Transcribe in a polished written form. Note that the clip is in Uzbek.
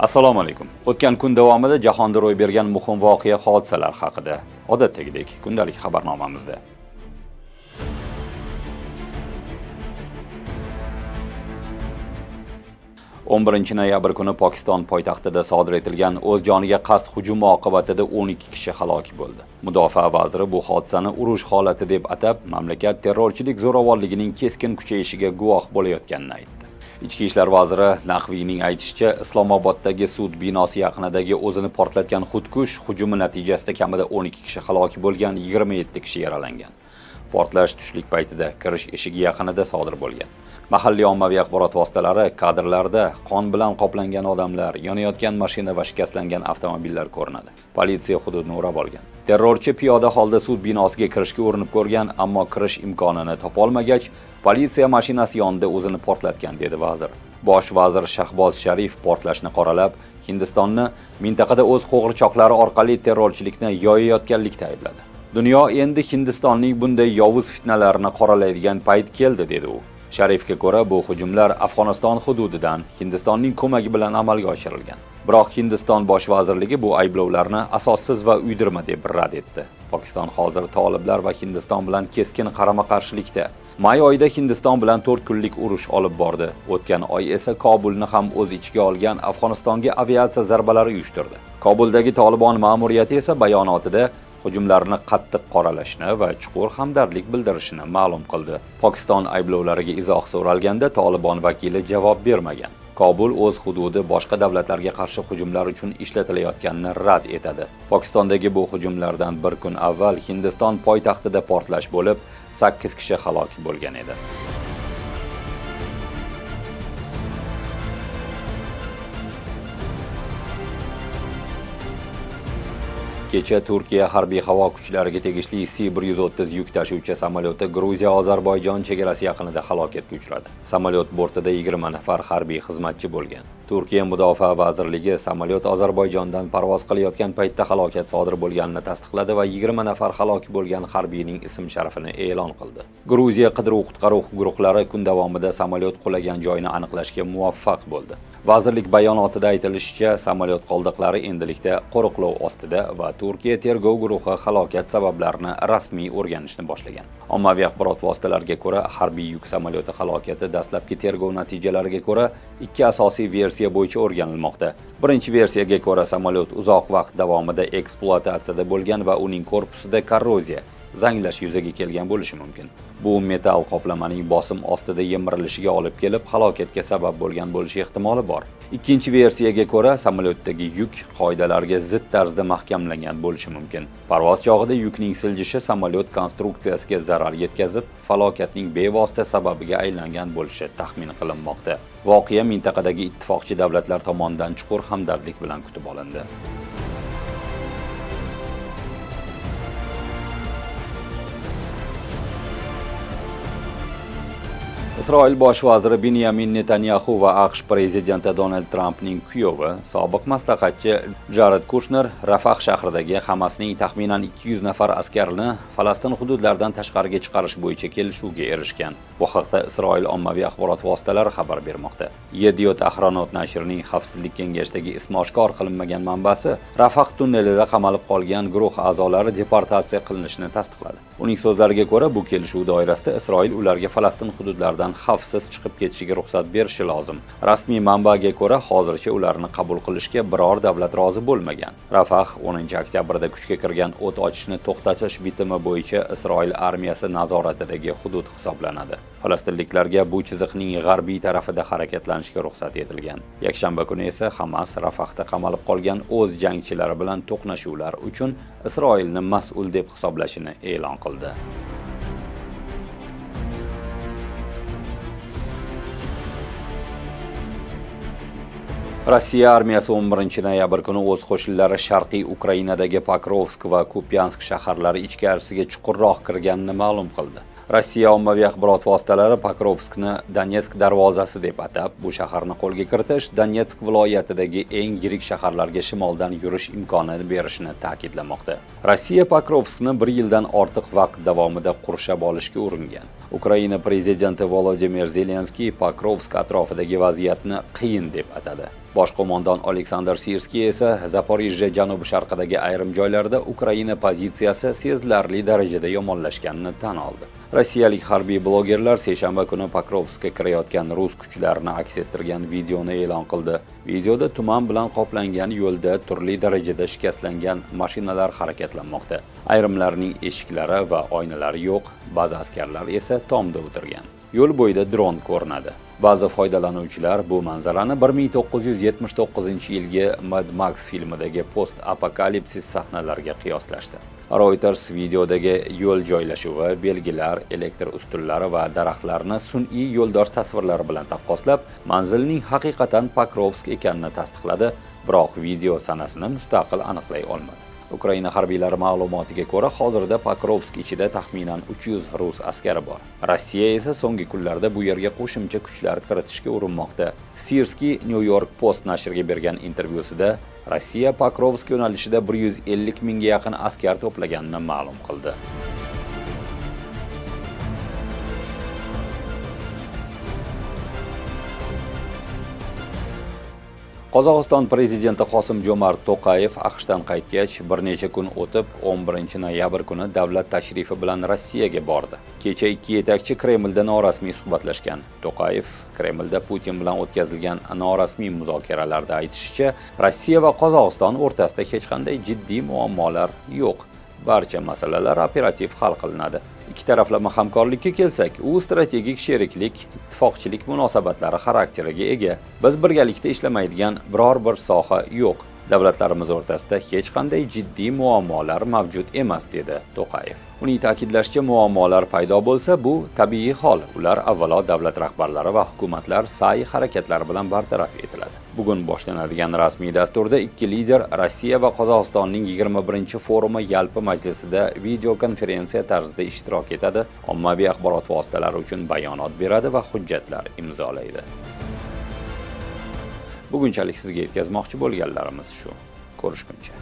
Assalomu alaykum. O'tgan kun davomida jahonda ro'y bergan muhim voqea hodisalar haqida odatdagidek kundalik xabarnomamizda. 11 noyabr kuni Pokiston poytaxtida sodir etilgan o'z joniga qasd hujumi oqibatida 12 kishi halok bo'ldi. Mudofaa vaziri bu hodisani urush holati deb atab, mamlakat terrorchilik zo'ravonligining keskin kuchayishiga guvoh bo'layotganini aytdi. Ichki ishlar vaziri Naqviyning aytishicha, Islomoboddagi sud binosi yaqinidagi o'zini portlatgan xudkush hujumi natijasida kamida 12 kishi halok bo'lgan, 27 kishi yaralangan. Portlash tushlik paytida kirish eshigi yaqinida sodir bo'lgan. Mahalliy ommaviy axborot vositalari kadrlarda qon bilan qoplangan odamlar, yonayotgan mashina va shikastlangan avtomobillar ko'rinadi. Politsiya hududni o'rab olgan. Terrorchi piyoda holda sud binosiga kirishga urinib ko'rgan, ammo kirish imkonini topolmagach, politsiya mashinasi yonida o'zini portlatgan, dedi vazir. Bosh vazir Shahboz Sharif portlashni qoralab, Hindistonni mintaqada o'z qo'g'irchoqlari orqali terrorchilikni yoyayotganlikda aybladi. Dunyo endi Hindistonning bunday yovuz fitnalarini qoralaydigan payt keldi, dedi u. Sharifga ko'ra, bu hujumlar Afg'oniston hududidan Hindistonning ko'magi bilan amalga oshirilgan. Biroq Hindiston bosh vazirligi bu ayblovlarni asossiz va uydirma deb rad etdi. Pokiston hozir toliblar va Hindiston bilan keskin qarama-qarshilikda. May oyida Hindiston bilan 4 kunlik urush olib bordi. O'tgan oy esa Kobulni ham o'z ichiga olgan Afg'onistonga aviatsiya zarbalari uyushtirdi. Kobuldagi Tolibon ma'muriyati esa bayonotida hujumlarni qattiq qoralashni va chuqur hamdardlik bildirishini ma'lum qildi. Pokiston ayblovlariga izoh so'ralganda Tolibon vakili javob bermagan. Kobul o'z hududi boshqa davlatlarga qarshi hujumlar uchun ishlatilayotganini rad etadi. Pokistondagi bu hujumlardan bir kun avval Hindiston poytaxtida portlash bo'lib, 8 kishi halok bo'lgan edi. Kecha Turkiya harbiy havo kuchlariga tegishli C-130 yuk tashuvchi samolyoti Gruziya-Ozarbayjon chegarasi yaqinida halokatga uchradi. Samolyot bortida 20 nafar harbiy xizmatchi bo'lgan. Turkiya Mudofaa vazirligi samolyot Ozarbayjondan parvoz qilayotgan paytda halokat sodir bo'lganini tasdiqladi va 20 nafar halok bo'lgan harbiyning ism-sharifini e'lon qildi. Gruziya qidiruv-qutqaruv guruhlari kun davomida samolyot qulagan joyni aniqlashga muvaffaq bo'ldi. Vazirlik bayonotida aytilishicha, samolyot qoldiqlari endilikda qo'riqlov ostida va Turkiya tergov guruhi halokat sabablarini rasmiy o'rganishni boshlagan. Ommaviy axborot vositalariga ko'ra, harbiy yuk samolyoti halokati dastlabki tergov natijalariga ko'ra 2 asosiy versiya bo'yicha o'rganilmoqda. Birinchi versiyaga ko'ra, samolyot uzoq vaqt davomida ekspluatatsiyada bo'lgan va uning korpusida korroziya, zanglash yuzaga kelgan bo'lishi mumkin. Bu metal qoplamaning bosim ostida yemirilishiga olib kelib, halokatga sabab bo'lgan bo'lishi ehtimoli bor. Ikkinchi versiyaga ko'ra, samolyotdagi yuk qoidalarga zid tarzda mahkamlangan bo'lishi mumkin. Parvoz chog'ida yukning siljishi samolyot konstruksiyasiga zarar yetkazib, falokatning bevosita sababiga aylangan bo'lishi taxmin qilinmoqda. Voqea mintaqadagi ittifoqchi davlatlar tomonidan chuqur hamdardlik bilan kutib olindi. Isroil bosh vaziri Benyamin Netanyahu va AQSh prezidenti Donald Trampning kuyovi, sobiq maslahatchi Jared Kushner Rafah shahridagi Hamasning taxminan 200 nafar askarini Falastin hududlaridan tashqariga chiqarish bo'yicha kelishuvga erishgan. Bu haqda Isroil ommaviy axborot vositalari xabar bermoqda. Yediot Ahronot nashrining xavfsizlik kengashidagi ismi oshkor qilinmagan manbasi Rafah tunnelida qamalib qolgan guruh a'zolari deportatsiya qilinishini tasdiqladi. Uning so'zlariga ko'ra, bu kelishuv doirasida Isroil ularga Falastin hududlaridan xavfsiz chiqib ketishiga ruxsat berishi lozim. Rasmiy manbaga ko'ra, hozircha ularni qabul qilishga biror davlat rozi bo'lmagan. Rafah 10-oktyabrda kuchga kirgan o't ochishni to'xtatish bitimi bo'yicha Isroil armiyasi nazoratidagi hudud hisoblanadi. Falastinliklarga bu chiziqning g'arbiy tarafida harakatlanishga ruxsat etilgan. Yakshanba kuni esa Hamas Rafahda qamalib qolgan o'z jangchilari bilan to'qnashuvlar uchun Isroilni mas'ul deb hisoblashini e'lon qildi. Rossiya armiyasi 11 noyabr kuni o'z qo'shinlari sharqiy Ukrainadagi Pokrovsk va Kupyansk shaharlari ichkarisiga chuqurroq kirganini ma'lum qildi. Rossiya ommaviy axborot vositalari Pokrovskni Donetsk darvozasi deb atab, bu shaharni qo'lga kiritish Donetsk viloyatidagi eng yirik shaharlarga shimoldan yurish imkonini berishini ta'kidlamoqda. Rossiya Pokrovskni 1 yildan ortiq vaqt davomida qurshab olishga uringan. Ukraina prezidenti Volodimir Zelenskiy Pokrovsk atrofidagi vaziyatni qiyin deb atadi. Bosh qo'mondon Aleksandr Sirskiy esa Zaporijye janubi-sharqidagi ayrim joylarda Ukraina pozitsiyasi sezilarli darajada yomonlashganini tan oldi. Rossiyalik harbiy blogerlar seshanba kuni Pokrovskka kirayotgan rus kuchlarini aks ettirgan videoni e'lon qildi. Videoda tuman bilan qoplangan yo'lda turli darajada shikastlangan mashinalar harakatlanmoqda. Ayrimlarining eshiklari va oynalari yo'q, ba'zi askarlar esa tomda o'tirgan. Yo'l bo'yida dron ko'rinadi. Ba'zi foydalanuvchilar bu manzarani 1979-yilgi Mad Max filmidagi post-apokalipsis sahnalariga qiyoslashdi. Reuters videodagi yo'l joylashuvi, belgilar, elektr ustunlari va daraxtlarni sun'iy yo'ldosh tasvirlari bilan taqqoslab, manzilning haqiqatan Pokrovsk ekanini tasdiqladi, biroq video sanasini mustaqil aniqlay olmadi. Ukraina harbiylari ma'lumotiga ko'ra, hozirda Pokrovsk ichida taxminan 300 rus askari bor. Rossiya esa so'nggi kunlarda bu yerga qo'shimcha kuchlar kiritishga urinmoqda. Sirskiy New York Post nashriga bergan intervyusida Rossiya Pokrovsk yo'nalishida 150 mingga yaqin askar to'plaganini ma'lum qildi. Qozog'iston prezidenti Qosim-Jo'mart To'qayev AQShdan qaytgach, bir necha kun o'tib 11 noyabr kuni davlat tashrifi bilan Rossiyaga bordi. Kecha ikki yetakchi Kremlda norasmiy suhbatlashgan. To'qayev Kremlda Putin bilan o'tkazilgan norasmiy muzokaralarda aytishicha, Rossiya va Qozog'iston o'rtasida hech qanday jiddiy muammolar yo'q. Barcha masalalar operativ hal qilinadi. Ikki taraflama hamkorlikka kelsak, u strategik sheriklik, ittifoqchilik munosabatlari xarakteriga ega. Biz birgalikda ishlamaydigan biror bir soha yo'q. Davlatlarimiz o'rtasida hech qanday jiddiy muammolar mavjud emas, dedi To'qayev. Uning ta'kidlashicha, muammolar paydo bo'lsa, bu tabiiy hol. Ular avvalo davlat rahbarlari va hukumatlar sa'y-harakatlari bilan bartaraf etiladi. Bugun boshlanadigan rasmiy dasturda ikki lider Rossiya va Qozog'istonning 21-forumi yalpi majlisida video konferensiya tarzida ishtirok etadi, ommaviy axborot vositalari uchun bayonot beradi va hujjatlar imzolaydi. Bugunchalik sizga yetkazmoqchi bo'lganlarimiz shu. Ko'rishguncha.